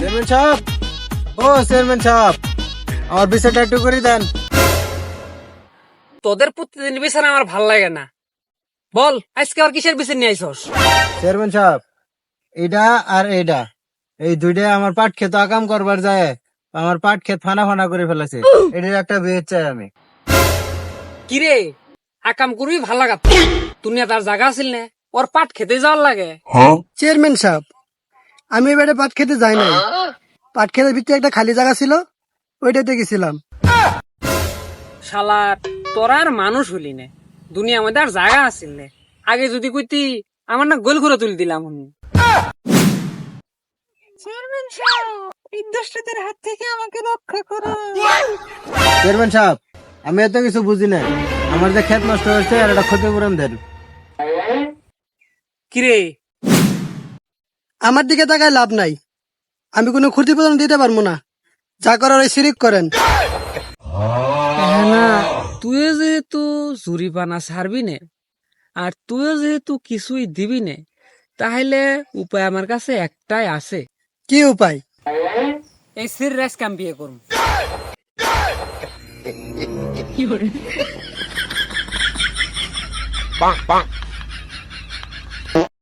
Chairman সাহেব, ও chairman সাহেব, আমার বিচারটা একটু করে দেন। তোদের প্রতিদিন বিচার আমার ভাল লাগে না। বল আজকে আর কিসের বিচার নিয়ে আইসস? চেয়ারম্যান সাহেব, এইটা আর এইটা, এই দুইটা আমার পাট ক্ষেত আকাম করবার যায় আমার পাট ক্ষেত ফানা ফানা করে ফেলেছে। এটার একটা বিয়ে চাই আমি। কিরে আকাম করবি ভাল লাগাত দুনিয়া তার জায়গা আছিল না, ওর পাট খেতে যাওয়ার লাগে। চেয়ারম্যান সাহেব, আমি এবারে পাট খেতে যাই নাই। পাট খেতের ভিতরে একটা খালি জায়গা ছিল, ওইটাতে গেছিলাম। শালার তোরা আর মানুষ হলি না, দুনিয়ার মধ্যে আর জায়গা আছিল না। আগে যদি কইতি আমার না গোল করে তুলে দিলাম। চেয়ারম্যান সাহেব, এই দুষ্টদের হাত থেকে আমাকে রক্ষা করো। চেয়ারম্যান সাহেব, আমি এত কিছু বুঝি না, আমার যে ক্ষেত নষ্ট হয়েছে আর একটা ক্ষতিপূরণ দেন। কিরে আমার দিকে তাকায় লাভ নাই, আমি কোনো ক্ষতিপূরণ দিতে পারবো না। যা করার ওই সিরিক করেন। না, তুইও যেহেতু জরিপানা ছাড়বি নে আর তুইও যেহেতু কিছুই দিবি নে, তাহলে উপায় আমার কাছে একটাই আছে। কি উপায়? এই সির রেস কাম বিয়ে করুন।